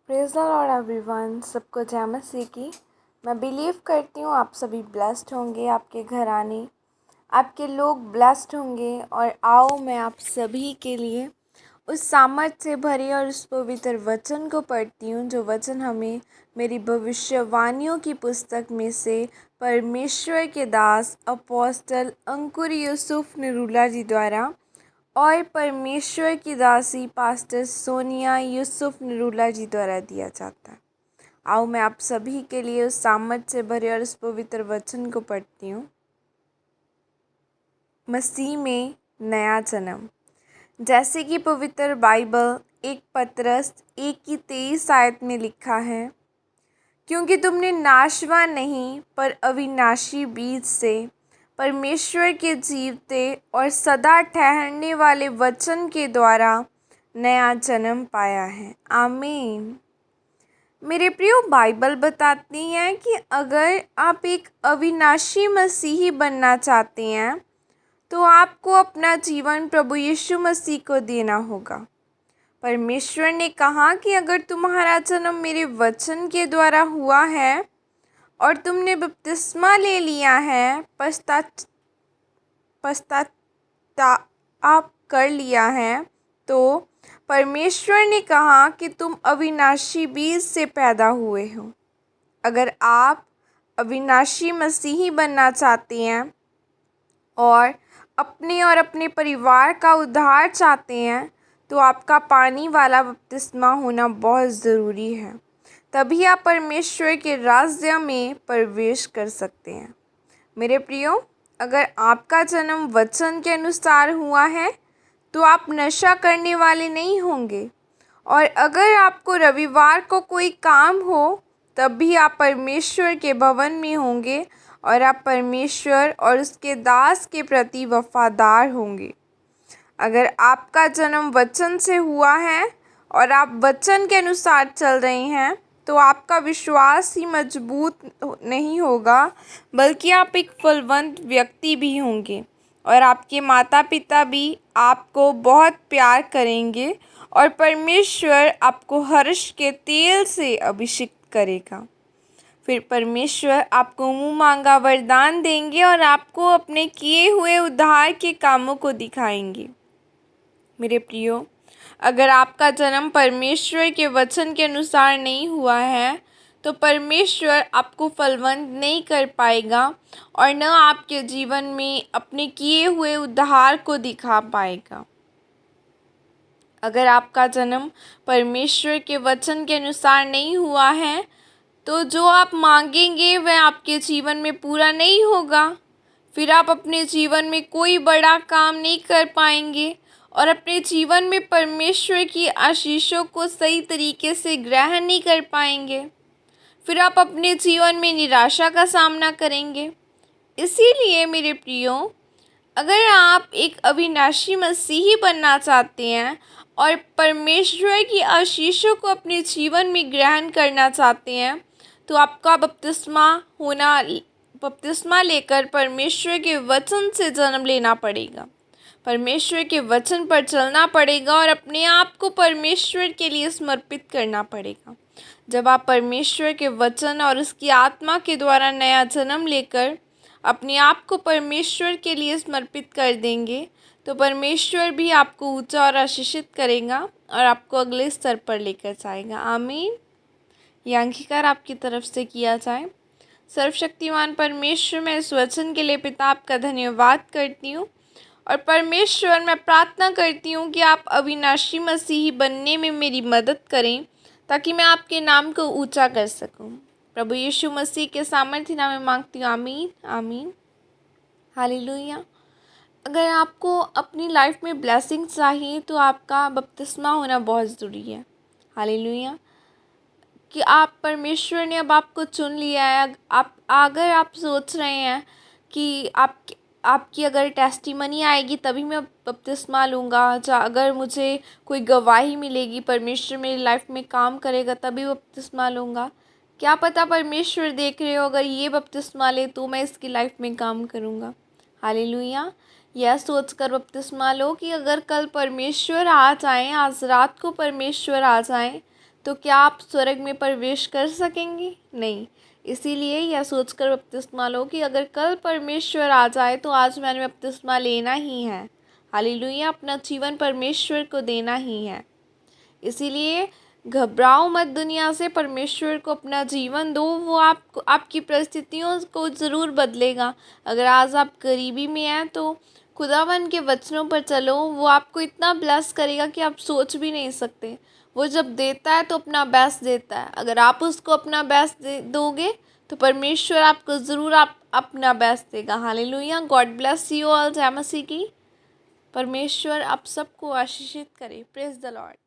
Praise the Lord everyone. सबको जय मसीह की। मैं बिलीव करती हूँ आप सभी ब्लेस्ड होंगे, आपके घराने, आपके लोग ब्लेस्ड होंगे। और आओ मैं आप सभी के लिए उस सामर्थ से भरे और उस पवित्र वचन को पढ़ती हूँ, जो वचन हमें मेरी भविष्यवाणियों की पुस्तक में से परमेश्वर के दास अपोस्टल अंकुर यूसुफ निरूला जी द्वारा और परमेश्वर की दासी पास्टर सोनिया यूसुफ निरूला जी द्वारा दिया जाता है। आओ मैं आप सभी के लिए उस सामर्थ से भरे और उस पवित्र वचन को पढ़ती हूँ। मसीह में नया जन्म। जैसे कि पवित्र बाइबल 1 पतरस 1:23 में लिखा है, क्योंकि तुमने नाशवान नहीं पर अविनाशी बीज से परमेश्वर के जीवते और सदा ठहरने वाले वचन के द्वारा नया जन्म पाया है। आमीन। मेरे प्रियो, बाइबल बताती है कि अगर आप एक अविनाशी मसीही बनना चाहते हैं तो आपको अपना जीवन प्रभु यीशु मसीह को देना होगा। परमेश्वर ने कहा कि अगर तुम्हारा जन्म मेरे वचन के द्वारा हुआ है और तुमने बपतिस्मा ले लिया है, पश्चाताप कर लिया है, तो परमेश्वर ने कहा कि तुम अविनाशी बीज से पैदा हुए हो। अगर आप अविनाशी मसीही बनना चाहते हैं और अपने परिवार का उद्धार चाहते हैं तो आपका पानी वाला बपतिस्मा होना बहुत ज़रूरी है। तभी आप परमेश्वर के राज्य में प्रवेश कर सकते हैं। मेरे प्रियो, अगर आपका जन्म वचन के अनुसार हुआ है तो आप नशा करने वाले नहीं होंगे। और अगर आपको रविवार को कोई काम हो तब भी आप परमेश्वर के भवन में होंगे और आप परमेश्वर और उसके दास के प्रति वफादार होंगे। अगर आपका जन्म वचन से हुआ है और आप वचन के अनुसार चल रहे हैं तो आपका विश्वास ही मजबूत नहीं होगा, बल्कि आप एक फलवंत व्यक्ति भी होंगे और आपके माता पिता भी आपको बहुत प्यार करेंगे और परमेश्वर आपको हर्ष के तेल से अभिषेक करेगा। फिर परमेश्वर आपको मुँह मांगा वरदान देंगे और आपको अपने किए हुए उद्धार के कामों को दिखाएंगे। मेरे प्रियो, अगर आपका जन्म परमेश्वर के वचन के अनुसार नहीं हुआ है तो परमेश्वर आपको फलवंत नहीं कर पाएगा और न आपके जीवन में अपने किए हुए उद्धार को दिखा पाएगा। अगर आपका जन्म परमेश्वर के वचन के अनुसार नहीं हुआ है तो जो आप मांगेंगे वह आपके जीवन में पूरा नहीं होगा। फिर आप अपने जीवन में कोई बड़ा काम नहीं कर पाएंगे और अपने जीवन में परमेश्वर की आशीषों को सही तरीके से ग्रहण नहीं कर पाएंगे। फिर आप अपने जीवन में निराशा का सामना करेंगे। इसीलिए मेरे प्रियो, अगर आप एक अविनाशी मसीही बनना चाहते हैं और परमेश्वर की आशीषों को अपने जीवन में ग्रहण करना चाहते हैं तो आपका बपतिस्मा लेकर परमेश्वर के वचन से जन्म लेना पड़ेगा। परमेश्वर के वचन पर चलना पड़ेगा और अपने आप को परमेश्वर के लिए समर्पित करना पड़ेगा। जब आप परमेश्वर के वचन और उसकी आत्मा के द्वारा नया जन्म लेकर अपने आप को परमेश्वर के लिए समर्पित कर देंगे तो परमेश्वर भी आपको ऊंचा और आशीषित करेगा और आपको अगले स्तर पर लेकर जाएगा। आमीन। यह अंगीकार आपकी तरफ से किया जाए। सर्वशक्तिमान परमेश्वर, मैं इस वचन के लिए पिता आपका धन्यवाद करती हूँ और परमेश्वर, मैं प्रार्थना करती हूँ कि आप अविनाशी मसीही बनने में मेरी मदद करें ताकि मैं आपके नाम को ऊंचा कर सकूँ। प्रभु यीशु मसीह के सामर्थ्य नाम में मांगती हूँ। आमीन आमीन। हालेलुया। अगर आपको अपनी लाइफ में ब्लेसिंग चाहिए तो आपका बपतिस्मा होना बहुत ज़रूरी है। हालेलुया। कि आप परमेश्वर ने अब आपको चुन लिया है। अगर आप सोच रहे हैं कि आपकी अगर टेस्टिमनी आएगी तभी मैं बपतिस्मा लूँगा, अगर मुझे कोई गवाही मिलेगी, परमेश्वर मेरी लाइफ में काम करेगा तभी बपतिस्मा लूँगा, क्या पता परमेश्वर देख रहे हो अगर ये बपतिस्मा ले तो मैं इसकी लाइफ में काम करूँगा। हालेलुया। यह सोचकर बपतिस्मा लो कि अगर कल परमेश्वर आ जाएं, आज रात को परमेश्वर आ जाएं तो क्या आप स्वर्ग में प्रवेश कर सकेंगे? नहीं। इसीलिए यह सोचकर बपतिस्मा लो कि अगर कल परमेश्वर आ जाए तो आज मैंने बपतिस्मा लेना ही है। हालेलुया, अपना जीवन परमेश्वर को देना ही है। इसीलिए घबराओ मत दुनिया से, परमेश्वर को अपना जीवन दो, वो आपको आपकी परिस्थितियों को ज़रूर बदलेगा। अगर आज आप गरीबी में हैं तो खुदावन के वचनों पर चलो, वो आपको इतना ब्लेस करेगा कि आप सोच भी नहीं सकते। वो जब देता है तो अपना बेस्ट देता है। अगर आप उसको अपना बेस्ट दोगे तो परमेश्वर आपको ज़रूर अपना बेस्ट देगा। Hallelujah, God bless you all. जय मसीह की। परमेश्वर आप सबको आशीषित करे। Praise the Lord.